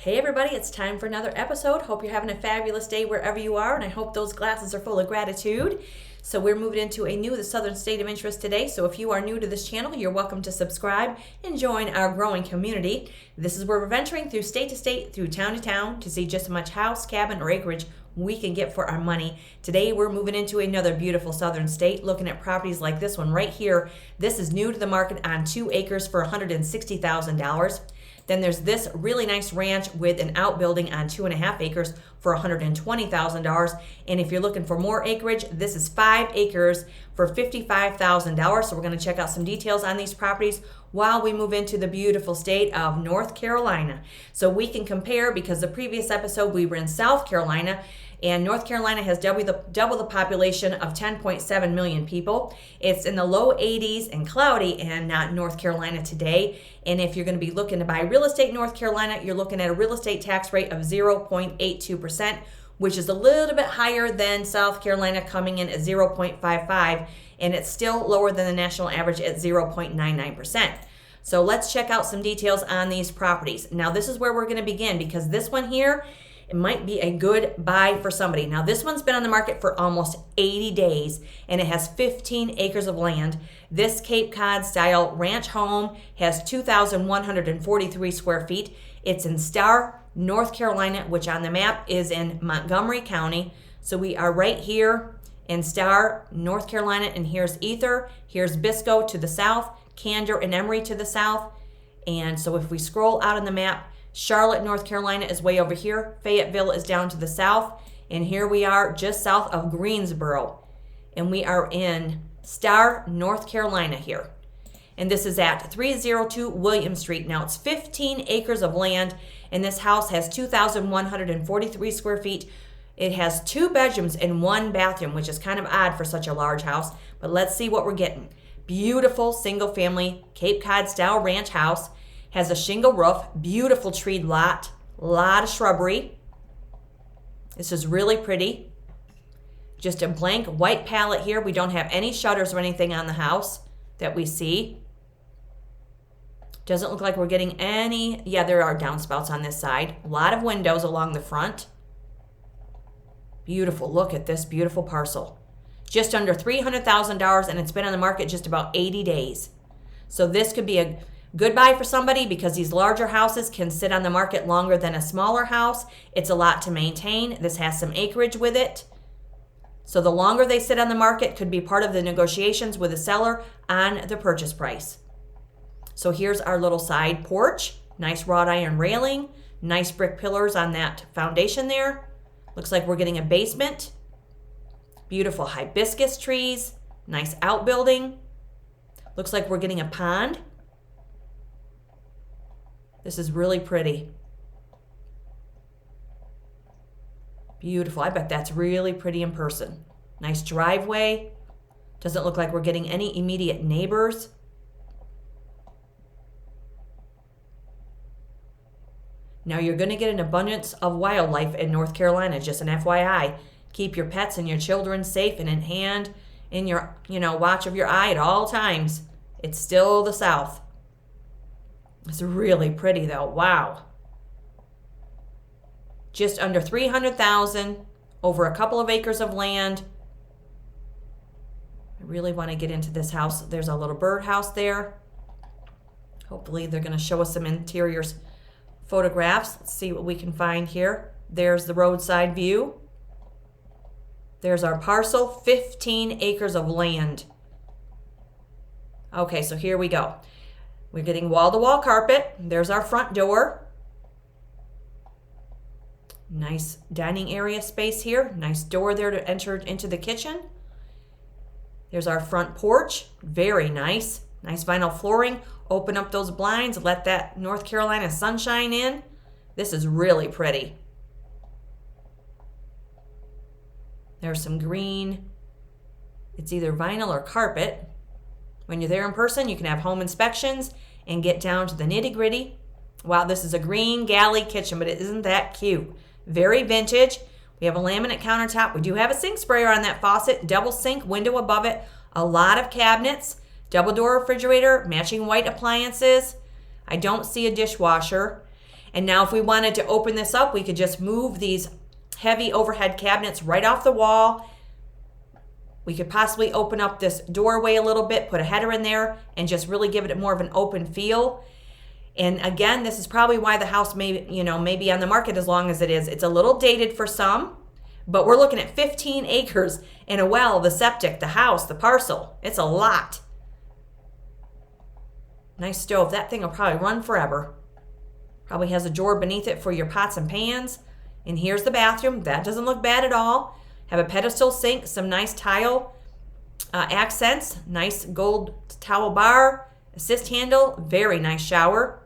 Hey everybody, it's time for another episode. Hope you're having a fabulous day wherever you are, and I hope those glasses are full of gratitude. So we're moving into a new, the Southern State of Interest today. So if you are new to this channel, you're welcome to subscribe and join our growing community. This is where we're venturing through state to state, through town to town, to see just how much house, cabin, or acreage we can get for our money. Today we're moving into another beautiful southern state, looking at properties like this one right here. This is new to the market on 2 acres for $160,000. Then there's this really nice ranch with an outbuilding on 2.5 acres for $120,000. And if you're looking for more acreage, this is 5 acres for $55,000. So we're going to check out some details on these properties while we move into the beautiful state of North Carolina. So we can compare, because the previous episode we were in South Carolina, and North Carolina has double the population of 10.7 million people. It's in the low 80s and cloudy in North Carolina today. And if you're going to be looking to buy real estate in North Carolina, you're looking at a real estate tax rate of 0.82%, which is a little bit higher than South Carolina, coming in at 0.55%, and it's still lower than the national average at 0.99%. So let's check out some details on these properties. Now this is where we're going to begin, because this one here, it might be a good buy for somebody. Now this one's been on the market for almost 80 days, and it has 15 acres of land. This Cape Cod style ranch home has 2,143 square feet. It's in Star, North Carolina, which on the map is in Montgomery County. So we are right here in Star, North Carolina, and here's Ether, here's Biscoe to the south, Candor and Emory to the south. And so if we scroll out on the map, Charlotte, North Carolina is way over here. Fayetteville is down to the south. And here we are just south of Greensboro. And we are in Star, North Carolina here. And this is at 302 William Street. Now it's 15 acres of land, and this house has 2,143 square feet. It has 2 bedrooms and 1 bathroom, which is kind of odd for such a large house. But let's see what we're getting. Beautiful single family Cape Cod style ranch house. Has a shingle roof, beautiful treed lot of shrubbery. This is really pretty. Just a blank white palette here. We don't have any shutters or anything on the house that we see. Doesn't look like we're getting any, yeah, there are downspouts on this side. A lot of windows along the front. Beautiful, look at this beautiful parcel. Just under $300,000, and it's been on the market just about 80 days. So this could be a good buy for somebody, because these larger houses can sit on the market longer than a smaller house. It's a lot to maintain. This has some acreage with it. So the longer they sit on the market could be part of the negotiations with the seller on the purchase price. So here's our little side porch. Nice wrought iron railing. Nice brick pillars on that foundation there. Looks like we're getting a basement. Beautiful hibiscus trees. Nice outbuilding. Looks like we're getting a pond. This is really pretty. Beautiful. I bet that's really pretty in person. Nice driveway. Doesn't look like we're getting any immediate neighbors. Now you're going to get an abundance of wildlife in North Carolina, just an FYI. Keep your pets and your children safe and in hand, in your, watch of your eye at all times. It's still the South. It's really pretty though. Wow. Just under $300,000, over a couple of acres of land. I really want to get into this house. There's a little birdhouse there. Hopefully they're going to show us some interiors photographs. Let's see what we can find here. There's the roadside view. There's our parcel, 15 acres of land. Okay, so here we go. We're getting wall-to-wall carpet. There's our front door. Nice dining area space here. Nice door there to enter into the kitchen. There's our front porch. Very nice. Nice vinyl flooring. Open up those blinds. Let that North Carolina sunshine in. This is really pretty. There's some green. It's either vinyl or carpet. When you're there in person, you can have home inspections and get down to the nitty-gritty. Wow, this is a green galley kitchen, but it isn't that cute. Very vintage. We have a laminate countertop. We do have a sink sprayer on that faucet, double sink, window above it, a lot of cabinets, double door refrigerator, matching white appliances. I don't see a dishwasher. And now if we wanted to open this up, we could just move these heavy overhead cabinets right off the wall. We could possibly open up this doorway a little bit, put a header in there, and just really give it more of an open feel. And again, this is probably why the house may be on the market as long as it is. It's a little dated for some, but we're looking at 15 acres and a well, the septic, the house, the parcel. It's a lot. Nice stove. That thing will probably run forever. Probably has a drawer beneath it for your pots and pans. And here's the bathroom. That doesn't look bad at all. Have a pedestal sink, some nice tile accents, nice gold towel bar, assist handle, very nice shower.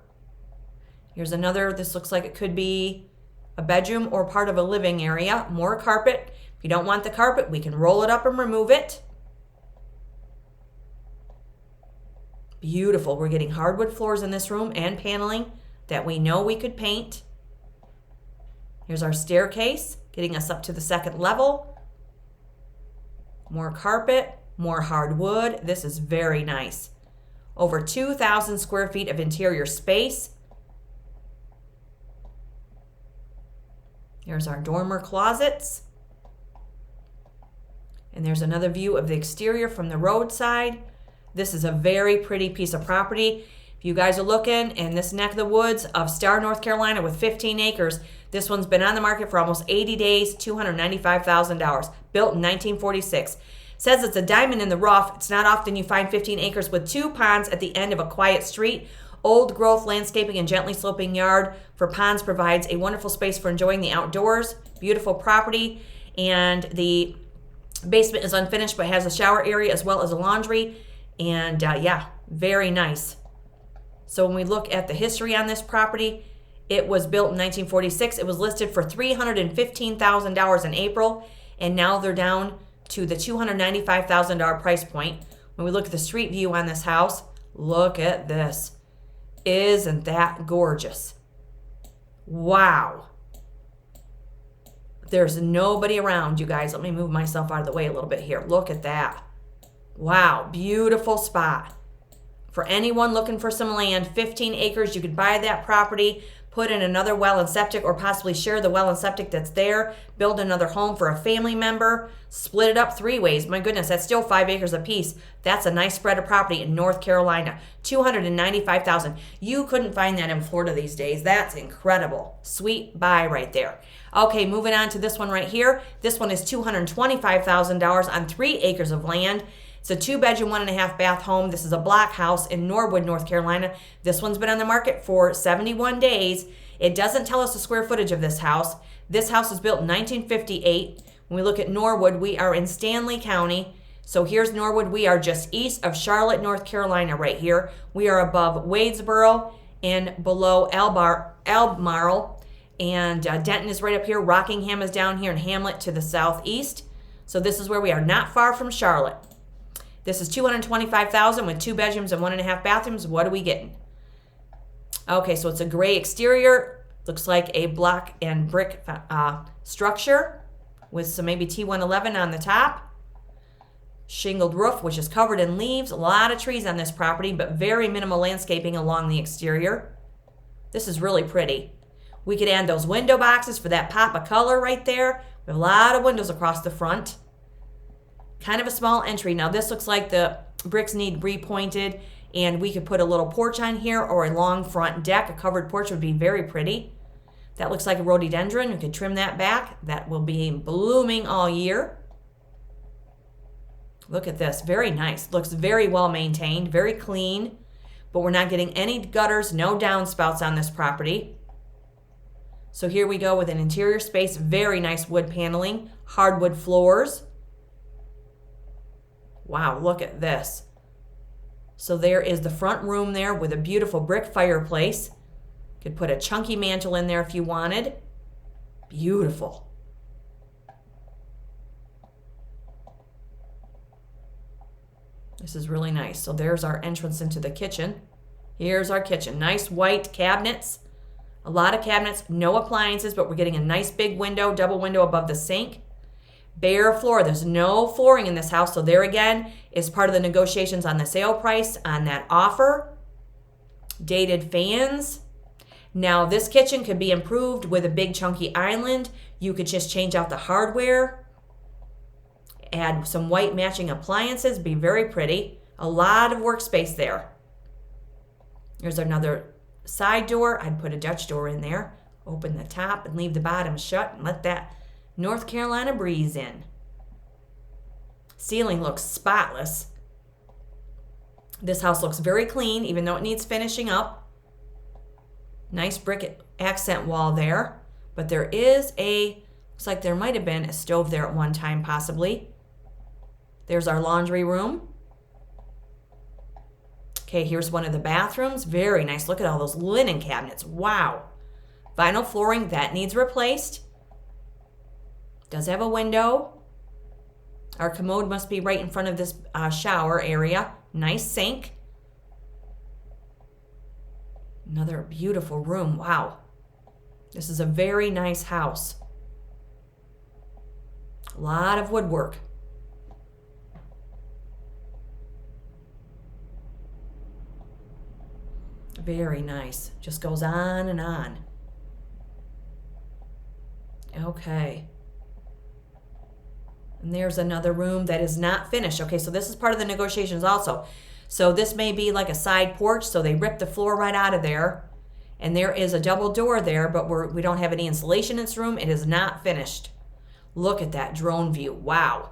Here's another, this looks like it could be a bedroom or part of a living area. More carpet. If you don't want the carpet, we can roll it up and remove it. Beautiful. We're getting hardwood floors in this room and paneling that we know we could paint. Here's our staircase, getting us up to the second level. More carpet, more hardwood. This is very nice. Over 2,000 square feet of interior space. Here's our dormer closets. And there's another view of the exterior from the roadside. This is a very pretty piece of property. If you guys are looking in this neck of the woods of Star, North Carolina with 15 acres, this one's been on the market for almost 80 days, $295,000, built in 1946. Says it's a diamond in the rough. It's not often you find 15 acres with 2 ponds at the end of a quiet street. Old growth landscaping and gently sloping yard for ponds provides a wonderful space for enjoying the outdoors. Beautiful property. And the basement is unfinished but has a shower area as well as a laundry. And yeah, very nice. So when we look at the history on this property, it was built in 1946. It was listed for $315,000 in April, and now they're down to the $295,000 price point. When we look at the street view on this house, look at this. Isn't that gorgeous? Wow. There's nobody around, you guys. Let me move myself out of the way a little bit here. Look at that. Wow, beautiful spot. For anyone looking for some land, 15 acres, you could buy that property, put in another well and septic, or possibly share the well and septic that's there, build another home for a family member, split it up 3 ways. My goodness, that's still 5 acres apiece. That's a nice spread of property in North Carolina. $295,000. You couldn't find that in Florida these days. That's incredible. Sweet buy right there. Okay, moving on to this one right here. This one is $225,000 on 3 acres of land. It's a 2-bedroom, 1.5 bath home. This is a block house in Norwood, North Carolina. This one's been on the market for 71 days. It doesn't tell us the square footage of this house. This house was built in 1958. When we look at Norwood, we are in Stanley County. So here's Norwood. We are just east of Charlotte, North Carolina right here. We are above Wadesboro and below Albemarle. And Denton is right up here. Rockingham is down here, and Hamlet to the southeast. So this is where we are, not far from Charlotte. This is $225,000 with 2 bedrooms and 1.5 bathrooms. What are we getting? Okay, so it's a gray exterior. Looks like a block and brick structure with some maybe T111 on the top. Shingled roof, which is covered in leaves. A lot of trees on this property, but very minimal landscaping along the exterior. This is really pretty. We could add those window boxes for that pop of color right there. We have a lot of windows across the front. Kind of a small entry. Now this looks like the bricks need repointed, and we could put a little porch on here or a long front deck. A covered porch would be very pretty. That looks like a rhododendron. We could trim that back. That will be blooming all year. Look at this. Very nice. Looks very well maintained, very clean, but we're not getting any gutters, no downspouts on this property. So here we go with an interior space. Very nice wood paneling, hardwood floors. Wow, look at this. So there is the front room there with a beautiful brick fireplace. Could put a chunky mantle in there if you wanted. Beautiful. This is really nice. So there's our entrance into the kitchen. Here's our kitchen. Nice white cabinets. A lot of cabinets, no appliances, but we're getting a nice big window, double window above the sink. Bare floor. There's no flooring in this house. So there again is part of the negotiations on the sale price on that offer. Dated fans. Now, this kitchen could be improved with a big chunky island. You could just change out the hardware, add some white matching appliances, be very pretty. A lot of workspace there. There's another side door. I'd put a Dutch door in there. Open the top and leave the bottom shut and let that North Carolina breeze in. Ceiling looks spotless. This house looks very clean, even though it needs finishing up. Nice brick accent wall there. But there is looks like there might have been a stove there at one time, possibly. There's our laundry room. Okay, here's one of the bathrooms. Very nice. Look at all those linen cabinets. Wow. Vinyl flooring, that needs replaced. Does have a window. Our commode must be right in front of this shower area. Nice sink. Another beautiful room. Wow. This is a very nice house. A lot of woodwork. Very nice. Just goes on and on. Okay. And there's another room that is not finished. Okay, so this is part of the negotiations also. So this may be like a side porch, so they ripped the floor right out of there. And there is a double door there, but we don't have any insulation in this room. It is not finished. Look at that drone view. Wow.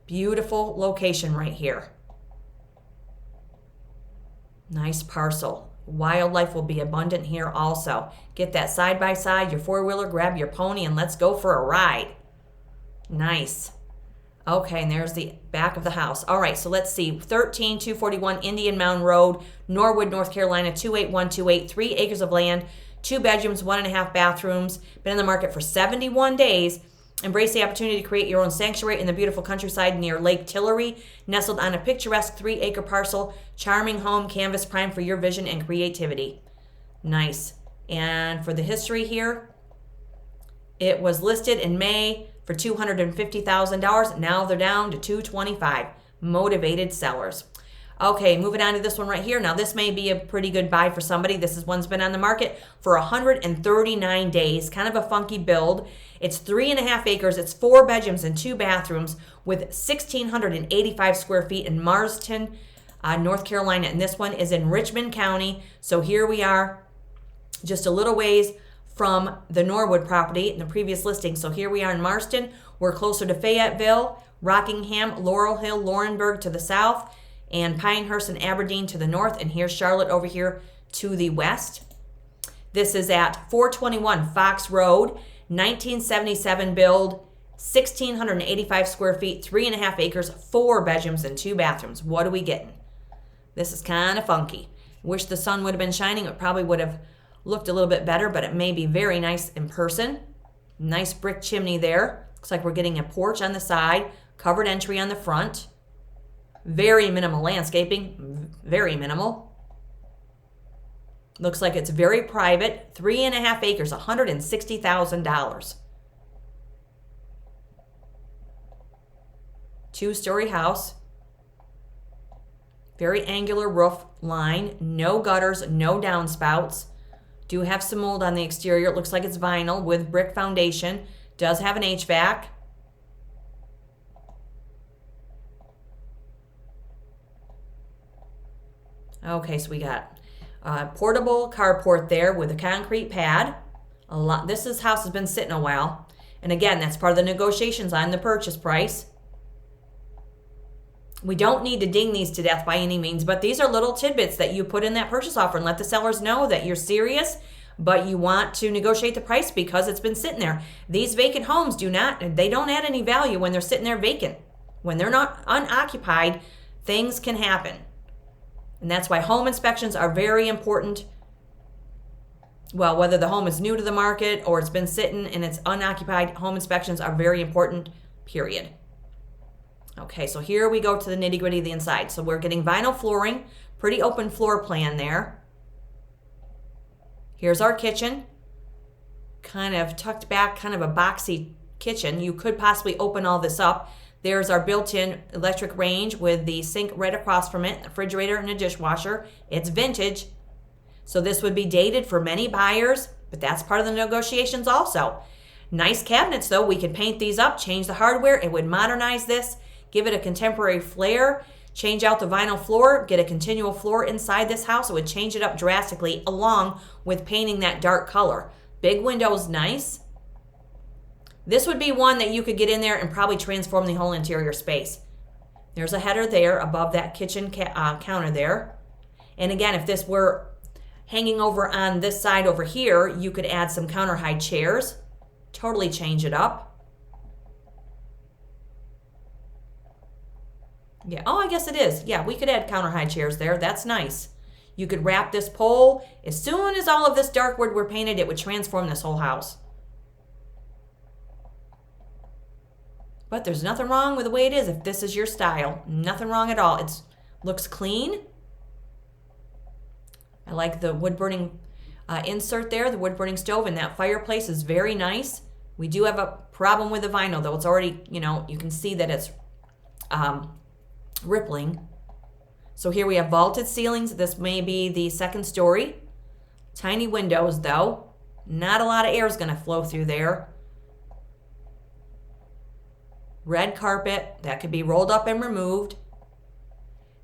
Beautiful location right here. Nice parcel. Wildlife will be abundant here also. Get that side by side, your four-wheeler, grab your pony, and let's go for a ride. Nice. Okay, and there's the back of the house. All right, so let's see. 13241 Indian Mound Road, Norwood, North Carolina, 28128. 3 acres of land, 2 bedrooms, 1.5 bathrooms. Been in the market for 71 days. Embrace the opportunity to create your own sanctuary in the beautiful countryside near Lake Tillery, nestled on a picturesque 3-acre parcel. Charming home canvas prime for your vision and creativity. Nice. And for the history here, it was listed in May for $250,000. Now they're down to $225,000. Motivated sellers. Okay, moving on to this one right here. Now this may be a pretty good buy for somebody. This is one's been on the market for 139 days. Kind of a funky build. It's 3.5 acres. It's 4 bedrooms and 2 bathrooms with 1,685 square feet in Marston, North Carolina. And this one is in Richmond County. So here we are, just a little ways from the Norwood property in the previous listing. So here we are in Marston. We're closer to Fayetteville, Rockingham, Laurel Hill, Laurinburg to the south, and Pinehurst and Aberdeen to the north. And here's Charlotte over here to the west. This is at 421 Fox Road, 1977 build, 1,685 square feet, 3.5 acres, 4 bedrooms and 2 bathrooms. What are we getting? This is kind of funky. Wish the sun would have been shining. It probably would have looked a little bit better, but it may be very nice in person. Nice brick chimney there. Looks like we're getting a porch on the side, covered entry on the front. Very minimal landscaping, very minimal. Looks like it's very private. 3.5 acres, $160,000. 2-story house. Very angular roof line. No gutters, no downspouts. Do have some mold on the exterior. It looks like it's vinyl with brick foundation. Does have an HVAC. Okay, so we got a portable carport there with a concrete pad. This house has been sitting a while. And again, that's part of the negotiations on the purchase price. We don't need to ding these to death by any means, but these are little tidbits that you put in that purchase offer and let the sellers know that you're serious, but you want to negotiate the price because it's been sitting there. These vacant homes don't add any value when they're sitting there vacant. When they're not unoccupied, things can happen. And that's why home inspections are very important. Well, whether the home is new to the market or it's been sitting and it's unoccupied, home inspections are very important, period. Okay, so here we go to the nitty-gritty of the inside. So we're getting vinyl flooring, pretty open floor plan there. Here's our kitchen. Kind of tucked back, kind of a boxy kitchen. You could possibly open all this up. There's our built-in electric range with the sink right across from it, a refrigerator and a dishwasher. It's vintage. So this would be dated for many buyers, but that's part of the negotiations also. Nice cabinets though. We could paint these up, change the hardware. It would modernize this, give it a contemporary flair, change out the vinyl floor, get a continual floor inside this house. It would change it up drastically along with painting that dark color. Big windows, nice. This would be one that you could get in there and probably transform the whole interior space. There's a header there above that kitchen counter there. And again, if this were hanging over on this side over here, you could add some counter high chairs, totally change it up. Yeah, oh, I guess it is. Yeah, we could add counter high chairs there. That's nice. You could wrap this pole. As soon as all of this dark wood were painted, it would transform this whole house. But there's nothing wrong with the way it is if this is your style. Nothing wrong at all. It looks clean. I like the wood burning insert there, the wood burning stove, and that fireplace is very nice. We do have a problem with the vinyl though. It's already, you can see that it's rippling. So here we have vaulted ceilings. This may be the second story. Tiny windows though. Not a lot of air is going to flow through there. Red carpet that could be rolled up and removed.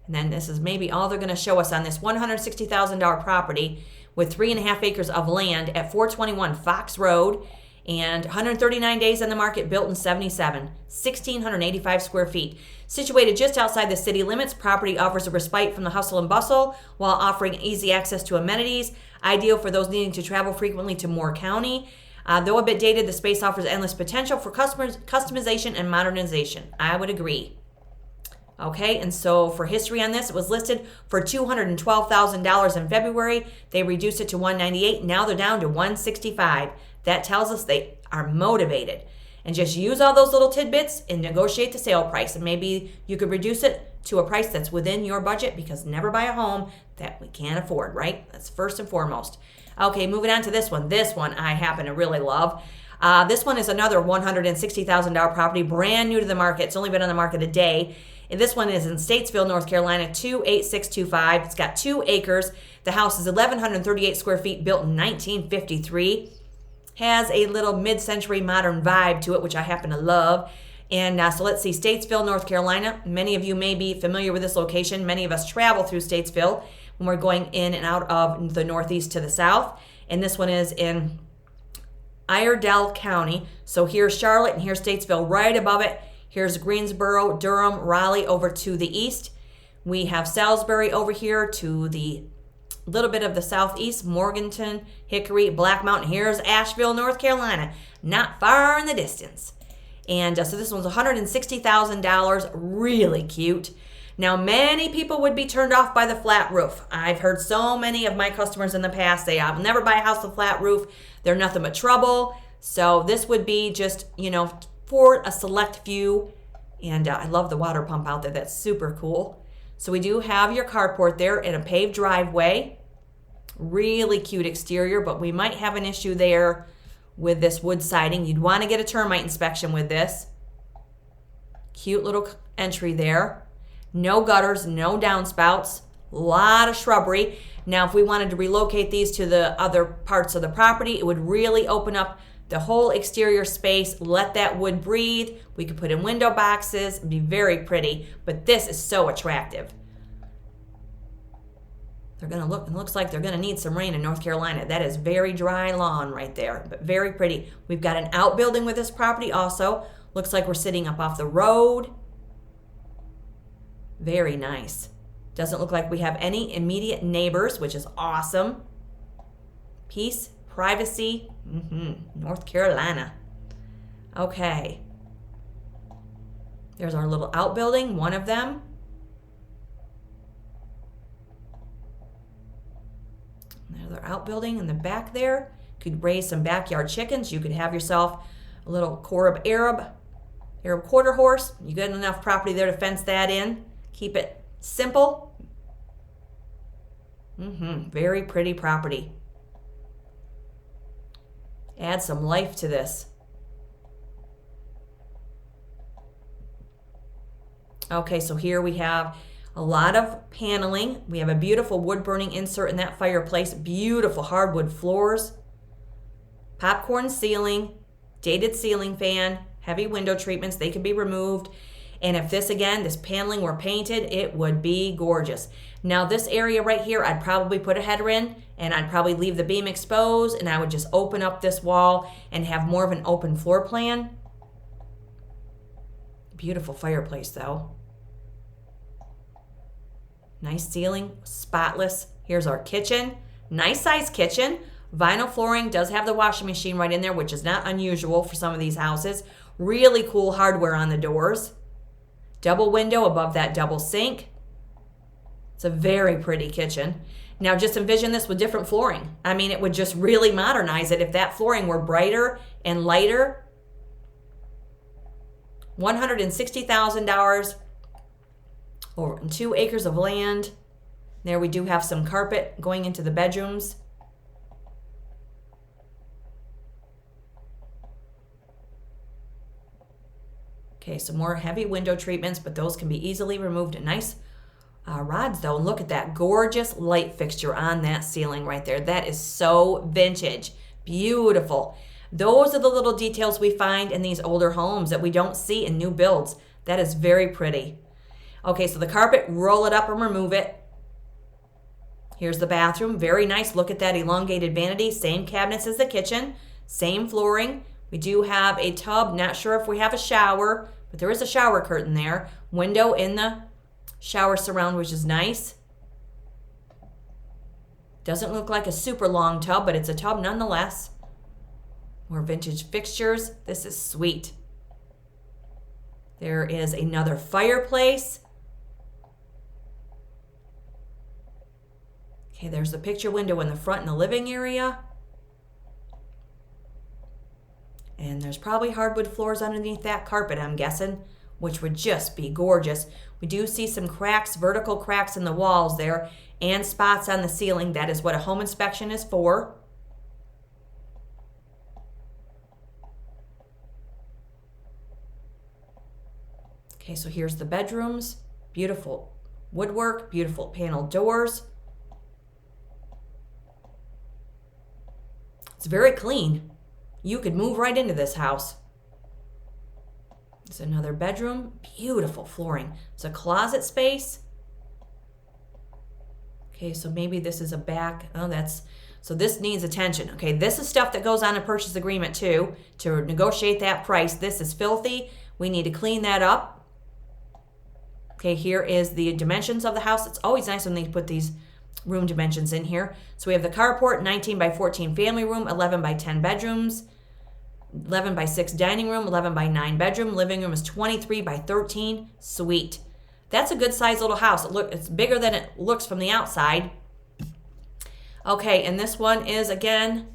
And then this is maybe all they're going to show us on this $160,000 property with 3.5 acres of land at 421 Fox Road and 139 days on the market, built in 77, 1,685 square feet. Situated just outside the city limits, property offers a respite from the hustle and bustle while offering easy access to amenities, ideal for those needing to travel frequently to Moore County. Though a bit dated, the space offers endless potential for customers, customization and modernization. I would agree. Okay, and so for history on this, it was listed for $212,000 in February. They reduced it to $198,000. Now they're down to $165,000. That tells us they are motivated. And just use all those little tidbits and negotiate the sale price. And maybe you could reduce it to a price that's within your budget, because never buy a home that we can't afford, right? That's first and foremost. Okay, moving on to this one. This one I happen to really love. This one is another $160,000 property, brand new to the market. It's only been on the market a day. And this one is in Statesville, North Carolina, 28625. It's got 2 acres. The house is 1,138 square feet, built in 1953. Has a little mid-century modern vibe to it, which I happen to love. And so let's see, Statesville, North Carolina. Many of you may be familiar with this location. Many of us travel through Statesville when we're going in and out of the northeast to the south. And this one is in Iredell County. So here's Charlotte and here's Statesville right above it. Here's Greensboro, Durham, Raleigh over to the east. We have Salisbury over here to the little bit of the southeast, Morganton, Hickory, Black Mountain. Here's Asheville, North Carolina, not far in the distance. And so this one's $160,000, really cute. Now, many people would be turned off by the flat roof. I've heard so many of my customers in the past say, I'll never buy a house with a flat roof. They're nothing but trouble. So this would be just, for a select few. And I love the water pump out there. That's super cool. So we do have your carport there in a paved driveway. Really cute exterior, but we might have an issue there with this wood siding. You'd want to get a termite inspection with this. Cute little entry there. No gutters, no downspouts, a lot of shrubbery. Now, if we wanted to relocate these to the other parts of the property, it would really open up the whole exterior space, let that wood breathe. We could put in window boxes, it'd be very pretty, but this is so attractive. It looks like they're gonna need some rain in North Carolina. That is very dry lawn right there, but very pretty. We've got an outbuilding with this property also. Looks like we're sitting up off the road. Very nice. Doesn't look like we have any immediate neighbors, which is awesome. Peace, privacy, North Carolina. Okay. There's our little outbuilding, one of them. Another outbuilding in the back there. Could raise some backyard chickens. You could have yourself a little Arab quarter horse. You got enough property there to fence that in. Keep it simple. Very pretty property. Add some life to this. Okay, so here we have A lot of paneling. We have a beautiful wood burning insert in that fireplace. Beautiful hardwood floors. Popcorn ceiling. Dated ceiling fan. Heavy window treatments. They can be removed. And if this paneling were painted, it would be gorgeous. Now this area right here, I'd probably put a header in and I'd probably leave the beam exposed and I would just open up this wall and have more of an open floor plan. Beautiful fireplace though. Nice ceiling, spotless. Here's our kitchen. Nice size kitchen. Vinyl flooring, does have the washing machine right in there, which is not unusual for some of these houses. Really cool hardware on the doors. Double window above that double sink. It's a very pretty kitchen. Now just envision this with different flooring. I mean, it would just really modernize it if that flooring were brighter and lighter. $160,000 over 2 acres of land. There we do have some carpet going into the bedrooms. Okay, some more heavy window treatments, but those can be easily removed. Nice rods though. Look at that gorgeous light fixture on that ceiling right there. That is so vintage. Beautiful. Those are the little details we find in these older homes that we don't see in new builds. That is very pretty. Okay, so the carpet, roll it up and remove it. Here's the bathroom. Very nice. Look at that elongated vanity. Same cabinets as the kitchen. Same flooring. We do have a tub. Not sure if we have a shower, but there is a shower curtain there. Window in the shower surround, which is nice. Doesn't look like a super long tub, but it's a tub nonetheless. More vintage fixtures. This is sweet. There is another fireplace. Okay, there's the picture window in the front in the living area. And there's probably hardwood floors underneath that carpet, I'm guessing, which would just be gorgeous. We do see some cracks, vertical cracks in the walls there, and spots on the ceiling. That is what a home inspection is for. Okay, so here's the bedrooms. Beautiful woodwork, beautiful panel doors. It's very clean. You could move right into this house. It's another bedroom. Beautiful flooring. It's a closet space. Okay, so maybe this is a back. Oh, so this needs attention. Okay, this is stuff that goes on a purchase agreement too, to negotiate that price. This is filthy. We need to clean that up. Okay, here is the dimensions of the house. It's always nice when they put these room dimensions in here. So we have the carport, 19 by 14 family room, 11 by 10 bedrooms, 11 by 6 dining room, 11 by 9 bedroom. Living room is 23 by 13. Sweet. That's a good sized little house. It's bigger than it looks from the outside. Okay, and this one is again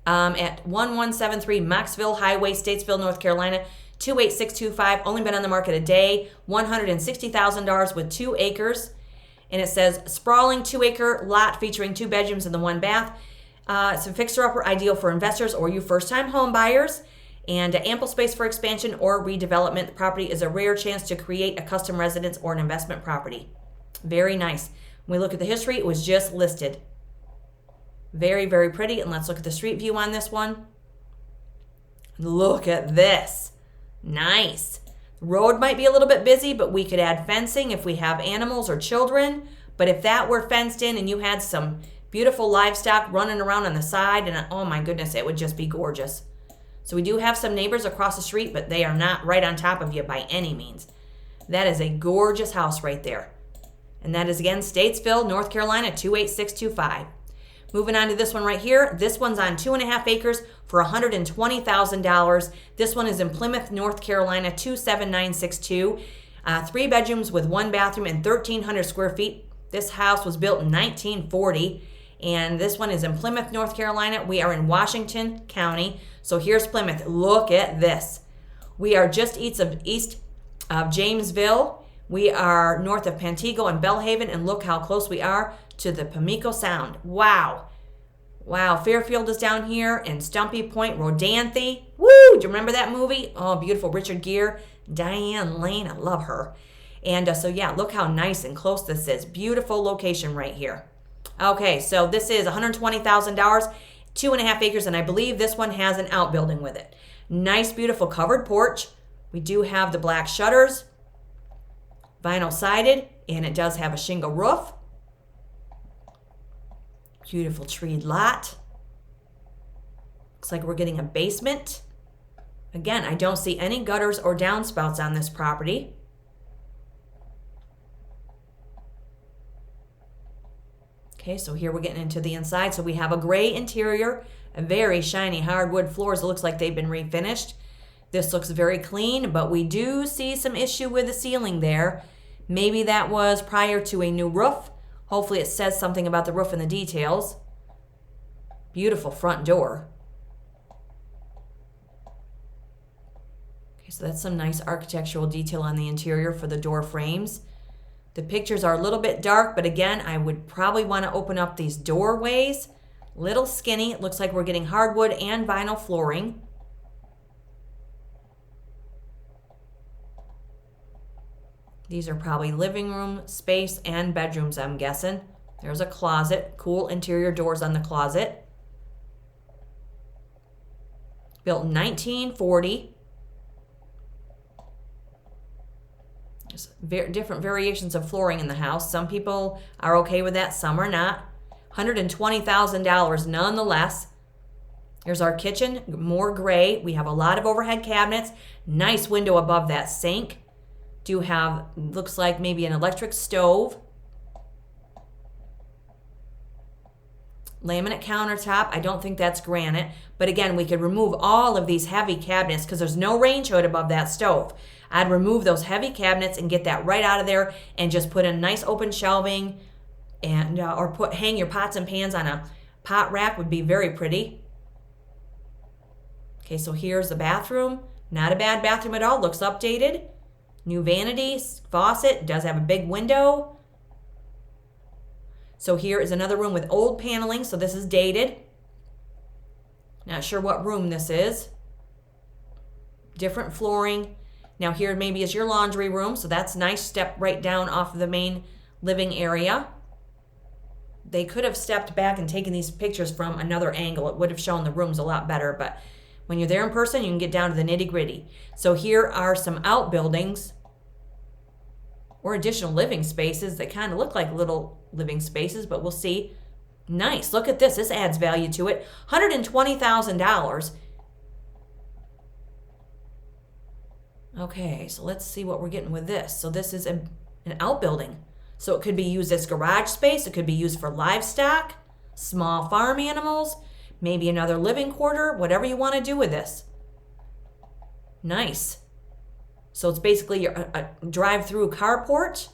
at 1173 Maxville Highway, Statesville, North Carolina, 28625. Only been on the market a day. $160,000 with 2 acres. And it says sprawling 2-acre lot featuring 2 bedrooms and the 1 bath. It's a fixer-upper ideal for investors or you first-time home buyers. And ample space for expansion or redevelopment. The property is a rare chance to create a custom residence or an investment property. Very nice. When we look at the history, it was just listed. Very, very pretty. And let's look at the street view on this one. Look at this. Nice. Road might be a little bit busy, but we could add fencing if we have animals or children. But if that were fenced in and you had some beautiful livestock running around on the side, and oh my goodness, it would just be gorgeous. So we do have some neighbors across the street, but they are not right on top of you by any means. That is a gorgeous house right there. And that is again Statesville, North Carolina, 28625. Moving on to this one right here. This one's on 2.5 acres for $120,000. This one is in Plymouth, North Carolina, 27962. 3 bedrooms with 1 bathroom and 1,300 square feet. This house was built in 1940. And this one is in Plymouth, North Carolina. We are in Washington County. So here's Plymouth. Look at this. We are just east of Jamesville. We are north of Pantego and Belhaven. And look how close we are to the Pamlico Sound. Wow. Wow, Fairfield is down here and Stumpy Point, Rodanthe. Woo! Do you remember that movie? Oh, beautiful. Richard Gere, Diane Lane. I love her. And so yeah, look how nice and close this is. Beautiful location right here. Okay, so this is $120,000, 2.5 acres, and I believe this one has an outbuilding with it. Nice, beautiful covered porch. We do have the black shutters, vinyl sided, and it does have a shingle roof. Beautiful treed lot. Looks like we're getting a basement. Again, I don't see any gutters or downspouts on this property. Okay, so here we're getting into the inside. So we have a gray interior, a very shiny hardwood floors. It looks like they've been refinished. This looks very clean, but we do see some issue with the ceiling there. Maybe that was prior to a new roof. Hopefully it says something about the roof in the details. Beautiful front door. Okay, so that's some nice architectural detail on the interior for the door frames. The pictures are a little bit dark, but again, I would probably want to open up these doorways. Little skinny. It looks like we're getting hardwood and vinyl flooring. These are probably living room space and bedrooms, I'm guessing. There's a closet. Cool interior doors on the closet. Built in 1940. There's different variations of flooring in the house. Some people are okay with that, some are not. $120,000 nonetheless. Here's our kitchen, more gray. We have a lot of overhead cabinets. Nice window above that sink. Do have, looks like maybe an electric stove. Laminate countertop. I don't think that's granite. But again, we could remove all of these heavy cabinets because there's no range hood above that stove. I'd remove those heavy cabinets and get that right out of there and just put in nice open shelving and or hang your pots and pans on a pot rack would be very pretty. Okay, so here's the bathroom. Not a bad bathroom at all. Looks updated. New vanity, faucet, does have a big window. So here is another room with old paneling, so this is dated. Not sure what room this is. Different flooring. Now here maybe is your laundry room, so that's nice. Step right down off of the main living area. They could have stepped back and taken these pictures from another angle. It would have shown the rooms a lot better, but when you're there in person, you can get down to the nitty-gritty. So here are some outbuildings or additional living spaces that kind of look like little living spaces, but we'll see. Nice. Look at this. This adds value to it. $120,000. Okay, so let's see what we're getting with this. So this is an outbuilding. So it could be used as garage space. It could be used for livestock, small farm animals, maybe another living quarter, whatever you want to do with this. Nice. So it's basically a drive-through carport.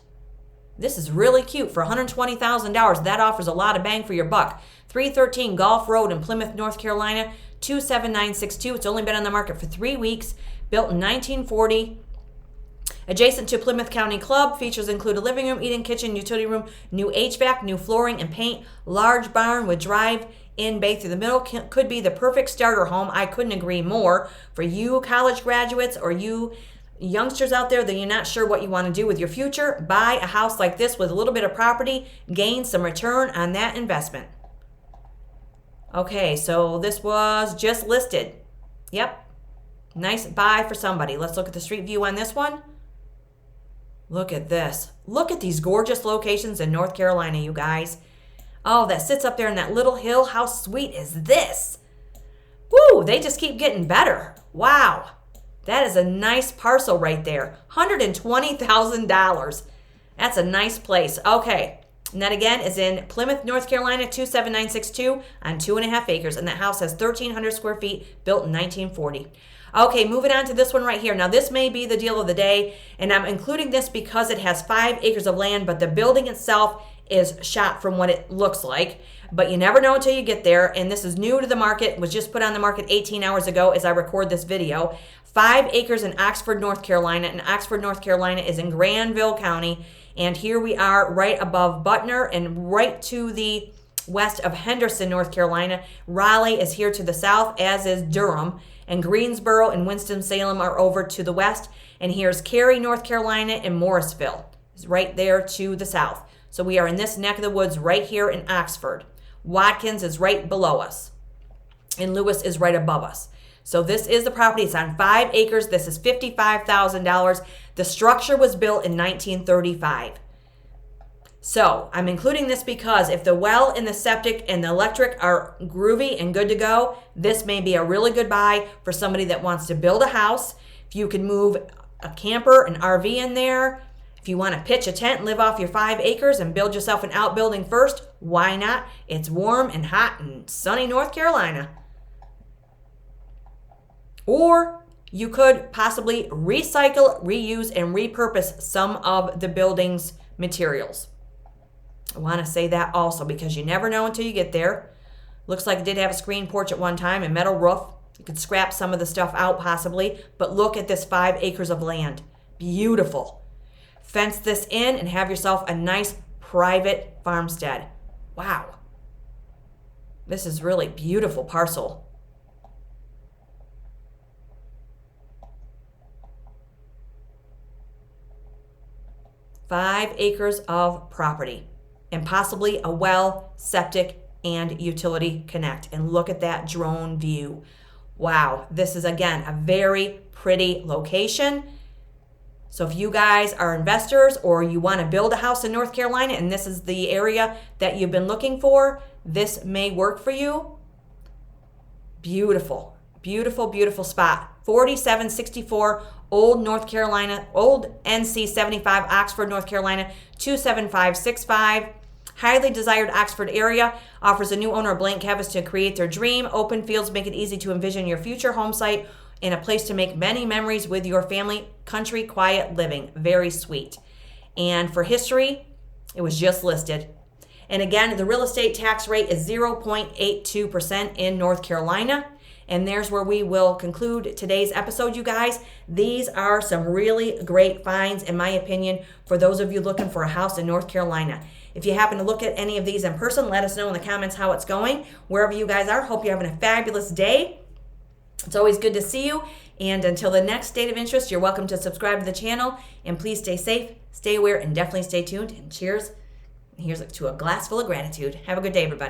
This is really cute for $120,000. That offers a lot of bang for your buck. 313 Gulf Road in Plymouth, North Carolina, 27962. It's only been on the market for 3 weeks. Built in 1940. Adjacent to Plymouth County Club. Features include a living room, eating kitchen, utility room, new HVAC, new flooring and paint, large barn with drive-in bay through the middle. Could be the perfect starter home. I couldn't agree more. For you college graduates or you youngsters out there that you're not sure what you want to do with your future, buy a house like this with a little bit of property, gain some return on that investment. Okay, so this was just listed. Yep. Nice buy for somebody. Let's look at the street view on this one. Look at this. Look at these gorgeous locations in North Carolina, you guys. Oh, that sits up there in that little hill. How sweet is this? Woo, they just keep getting better. Wow. That is a nice parcel right there. $120,000. That's a nice place. Okay. And that again is in Plymouth, North Carolina, 27962 on 2.5 acres. And that house has 1,300 square feet, built in 1940. Okay, moving on to this one right here. Now, this may be the deal of the day, and I'm including this because it has 5 acres of land, but the building itself is shot from what it looks like. But you never know until you get there, and this is new to the market, was just put on the market 18 hours ago as I record this video. 5 acres in Oxford, North Carolina, and Oxford, North Carolina is in Granville County, and here we are right above Butner and right to the west of Henderson, North Carolina. Raleigh is here to the south, as is Durham. And Greensboro and Winston-Salem are over to the west. And here's Cary, North Carolina, and Morrisville is right there to the south. So we are in this neck of the woods right here in Oxford. Watkins is right below us. And Lewis is right above us. So this is the property. It's on 5 acres. This is $55,000. The structure was built in 1935. So I'm including this because if the well and the septic and the electric are groovy and good to go, this may be a really good buy for somebody that wants to build a house. If you can move a camper, an RV in there, if you want to pitch a tent and live off your 5 acres and build yourself an outbuilding first, why not? It's warm and hot and sunny North Carolina. Or you could possibly recycle, reuse, and repurpose some of the building's materials. I want to say that also because you never know until you get there. Looks like it did have a screen porch at one time and metal roof. You could scrap some of the stuff out possibly, but look at this 5 acres of land. Beautiful. Fence this in and have yourself a nice private farmstead. Wow. This is really beautiful parcel. Five acres of property and possibly a well, septic, and utility connect. And look at that drone view. Wow, this is again a very pretty location. So if you guys are investors or you want to build a house in North Carolina and this is the area that you've been looking for, this may work for you. Beautiful, beautiful, beautiful spot. 4764 Old North Carolina, Old NC 75, Oxford, North Carolina, 27565. Highly desired Oxford area. Offers a new owner a blank canvas to create their dream. Open fields make it easy to envision your future home site and a place to make many memories with your family. Country quiet living. Very sweet. And for history, it was just listed. And again, the real estate tax rate is 0.82% in North Carolina. And there's where we will conclude today's episode, you guys. These are some really great finds, in my opinion, for those of you looking for a house in North Carolina. If you happen to look at any of these in person, let us know in the comments how it's going. Wherever you guys are, hope you're having a fabulous day. It's always good to see you. And until the next State of Interest, you're welcome to subscribe to the channel. And please stay safe, stay aware, and definitely stay tuned. And cheers. And here's to a glass full of gratitude. Have a good day, everybody.